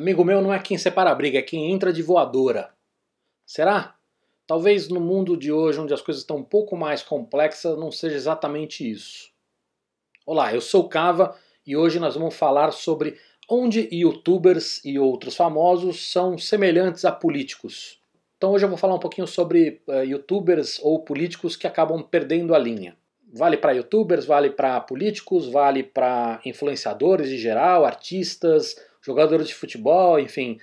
Amigo meu não é quem separa a briga, é quem entra de voadora. Será? Talvez no mundo de hoje, onde as coisas estão um pouco mais complexas, não seja exatamente isso. Olá, eu sou o Cava e hoje nós vamos falar sobre onde youtubers e outros famosos são semelhantes a políticos. Então hoje eu vou falar um pouquinho sobre youtubers ou políticos que acabam perdendo a linha. Vale para youtubers, vale para políticos, vale para influenciadores em geral, artistas, jogadores de futebol, enfim,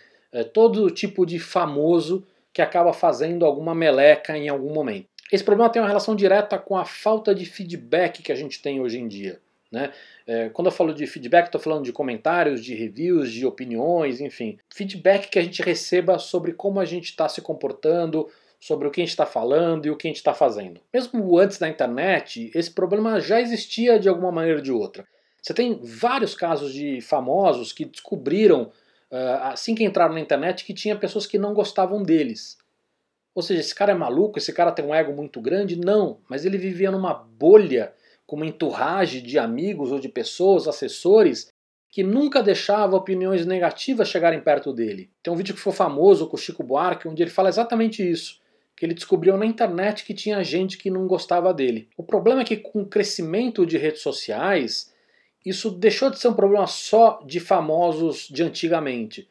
todo tipo de famoso que acaba fazendo alguma meleca em algum momento. Esse problema tem uma relação direta com a falta de feedback que a gente tem hoje em dia, né? Quando eu falo de feedback, estou falando de comentários, de reviews, de opiniões, enfim. Feedback que a gente receba sobre como a gente está se comportando, sobre o que a gente está falando e o que a gente está fazendo. Mesmo antes da internet, esse problema já existia de alguma maneira ou de outra. Você tem vários casos de famosos que descobriram, assim que entraram na internet, que tinha pessoas que não gostavam deles. Ou seja, esse cara é maluco, esse cara tem um ego muito grande? Não, mas ele vivia numa bolha, com uma entourage de amigos ou de pessoas, assessores, que nunca deixava opiniões negativas chegarem perto dele. Tem um vídeo que foi famoso com o Chico Buarque, onde ele fala exatamente isso, que ele descobriu na internet que tinha gente que não gostava dele. O problema é que com o crescimento de redes sociais, isso deixou de ser um problema só de famosos de antigamente,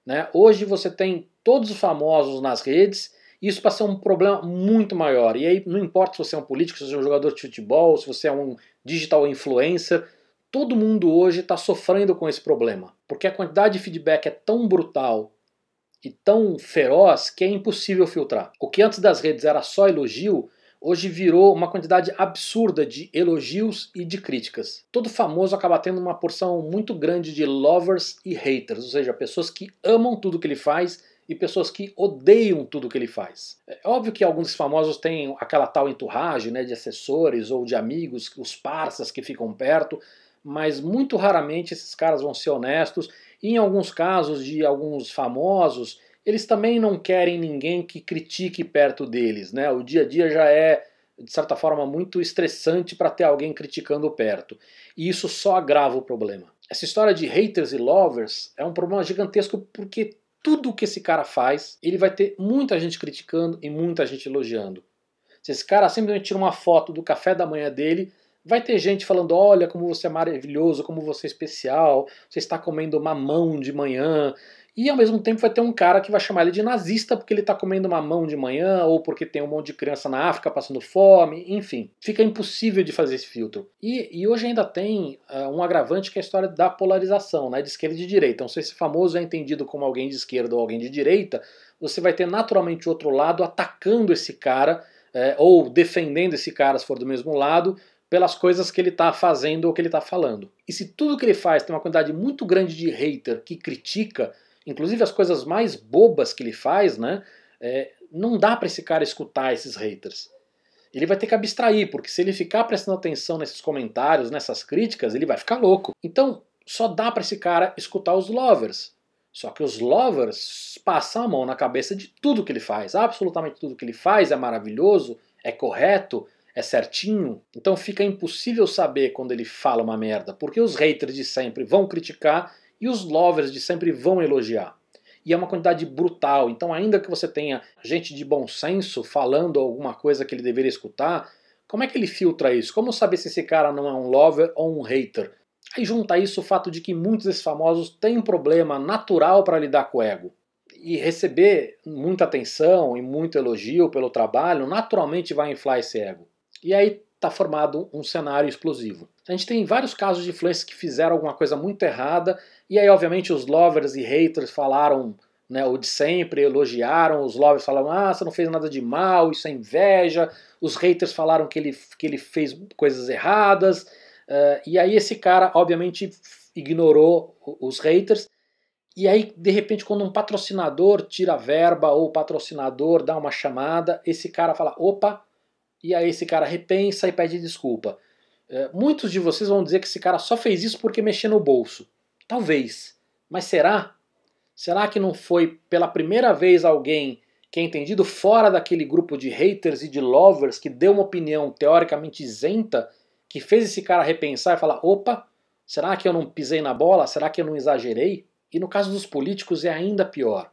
né? Hoje você tem todos os famosos nas redes, e isso passa a ser um problema muito maior. E aí não importa se você é um político, se você é um jogador de futebol, se você é um digital influencer, todo mundo hoje está sofrendo com esse problema. Porque a quantidade de feedback é tão brutal e tão feroz que é impossível filtrar. O que antes das redes era só elogio, hoje virou uma quantidade absurda de elogios e de críticas. Todo famoso acaba tendo uma porção muito grande de lovers e haters, ou seja, pessoas que amam tudo que ele faz e pessoas que odeiam tudo que ele faz. É óbvio que alguns famosos têm aquela tal entourage, né, de assessores ou de amigos, os parças que ficam perto, mas muito raramente esses caras vão ser honestos. E em alguns casos de alguns famosos, eles também não querem ninguém que critique perto deles, né? O dia a dia já é, de certa forma, muito estressante para ter alguém criticando perto. E isso só agrava o problema. Essa história de haters e lovers é um problema gigantesco porque tudo que esse cara faz, ele vai ter muita gente criticando e muita gente elogiando. Se esse cara simplesmente tira uma foto do café da manhã dele, vai ter gente falando: olha como você é maravilhoso, como você é especial, você está comendo mamão de manhã. E ao mesmo tempo vai ter um cara que vai chamar ele de nazista porque ele está comendo mamão de manhã, ou porque tem um monte de criança na África passando fome, enfim. Fica impossível de fazer esse filtro. E hoje ainda tem um agravante que é a história da polarização, né, de esquerda e de direita. Então se esse famoso é entendido como alguém de esquerda ou alguém de direita, você vai ter naturalmente o outro lado atacando esse cara, ou defendendo esse cara se for do mesmo lado, pelas coisas que ele está fazendo ou que ele está falando. E se tudo que ele faz tem uma quantidade muito grande de hater que critica, inclusive as coisas mais bobas que ele faz, né, não dá para esse cara escutar esses haters. Ele vai ter que abstrair, porque se ele ficar prestando atenção nesses comentários, nessas críticas, ele vai ficar louco. Então só dá para esse cara escutar os lovers. Só que os lovers passam a mão na cabeça de tudo que ele faz. Absolutamente tudo que ele faz é maravilhoso, é correto, é certinho. Então fica impossível saber quando ele fala uma merda, porque os haters de sempre vão criticar e os lovers de sempre vão elogiar. E é uma quantidade brutal, então ainda que você tenha gente de bom senso falando alguma coisa que ele deveria escutar, como é que ele filtra isso? Como saber se esse cara não é um lover ou um hater? Aí junta isso o fato de que muitos desses famosos têm um problema natural para lidar com o ego. E receber muita atenção e muito elogio pelo trabalho naturalmente vai inflar esse ego. E aí está formado um cenário explosivo. A gente tem vários casos de influencers que fizeram alguma coisa muito errada, e aí obviamente os lovers e haters falaram, né, o de sempre, elogiaram, os lovers falaram: ah, você não fez nada de mal, isso é inveja, os haters falaram que ele fez coisas erradas, e aí esse cara obviamente ignorou os haters, e aí de repente quando um patrocinador tira a verba ou o patrocinador dá uma chamada, esse cara fala: opa, e aí esse cara repensa e pede desculpa. Muitos de vocês vão dizer que esse cara só fez isso porque mexeu no bolso. Talvez. Mas será? Será que não foi pela primeira vez alguém que é entendido fora daquele grupo de haters e de lovers que deu uma opinião teoricamente isenta, que fez esse cara repensar e falar: opa, será que eu não pisei na bola? Será que eu não exagerei? E no caso dos políticos é ainda pior.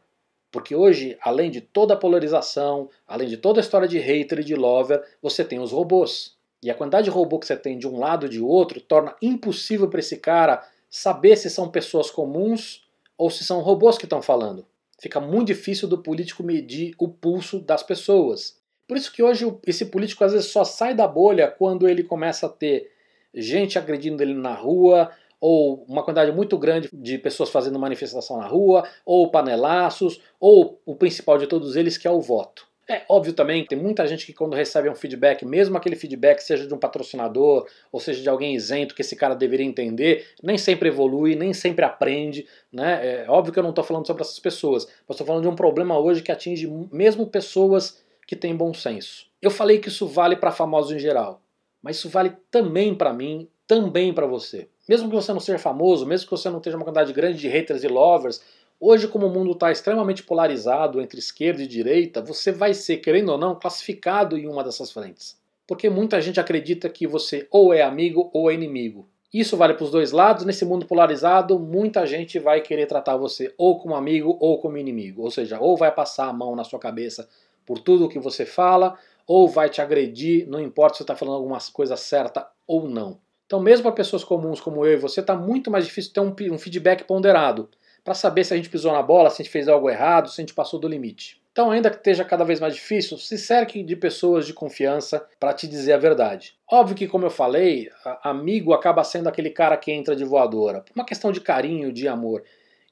Porque hoje, além de toda a polarização, além de toda a história de hater e de lover, você tem os robôs. E a quantidade de robô que você tem de um lado e de outro torna impossível para esse cara saber se são pessoas comuns ou se são robôs que estão falando. Fica muito difícil do político medir o pulso das pessoas. Por isso que hoje esse político às vezes só sai da bolha quando ele começa a ter gente agredindo ele na rua, ou uma quantidade muito grande de pessoas fazendo manifestação na rua, ou panelaços, ou o principal de todos eles, que é o voto. É óbvio também que tem muita gente que quando recebe um feedback, mesmo aquele feedback seja de um patrocinador, ou seja de alguém isento que esse cara deveria entender, nem sempre evolui, nem sempre aprende, né? É óbvio que eu não estou falando sobre essas pessoas, mas estou falando de um problema hoje que atinge mesmo pessoas que têm bom senso. Eu falei que isso vale para famosos em geral, mas isso vale também para mim, também para você. Mesmo que você não seja famoso, mesmo que você não tenha uma quantidade grande de haters e lovers, hoje como o mundo está extremamente polarizado entre esquerda e direita, você vai ser, querendo ou não, classificado em uma dessas frentes. Porque muita gente acredita que você ou é amigo ou é inimigo. Isso vale para os dois lados, nesse mundo polarizado, muita gente vai querer tratar você ou como amigo ou como inimigo. Ou seja, ou vai passar a mão na sua cabeça por tudo o que você fala, ou vai te agredir, não importa se você está falando alguma coisa certa ou não. Então mesmo para pessoas comuns como eu e você, está muito mais difícil ter um feedback ponderado, para saber se a gente pisou na bola, se a gente fez algo errado, se a gente passou do limite. Então ainda que esteja cada vez mais difícil, se cerque de pessoas de confiança para te dizer a verdade. Óbvio que, como eu falei, amigo acaba sendo aquele cara que entra de voadora, por uma questão de carinho, de amor.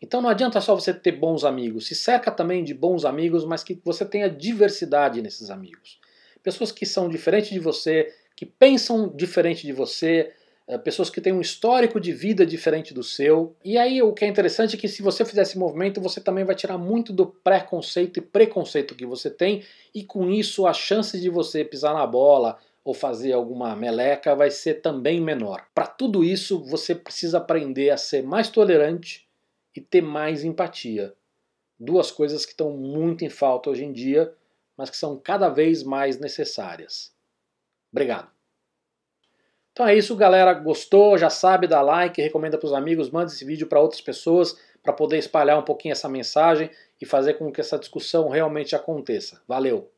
Então não adianta só você ter bons amigos, se cerca também de bons amigos, mas que você tenha diversidade nesses amigos. Pessoas que são diferentes de você, que pensam diferente de você, pessoas que têm um histórico de vida diferente do seu. E aí o que é interessante é que se você fizer esse movimento, você também vai tirar muito do preconceito e preconceito que você tem, e com isso a chance de você pisar na bola ou fazer alguma meleca vai ser também menor. Para tudo isso, você precisa aprender a ser mais tolerante e ter mais empatia. Duas coisas que estão muito em falta hoje em dia, mas que são cada vez mais necessárias. Obrigado. Então é isso, galera. Gostou? Já sabe, dá like, recomenda para os amigos, manda esse vídeo para outras pessoas para poder espalhar um pouquinho essa mensagem e fazer com que essa discussão realmente aconteça. Valeu!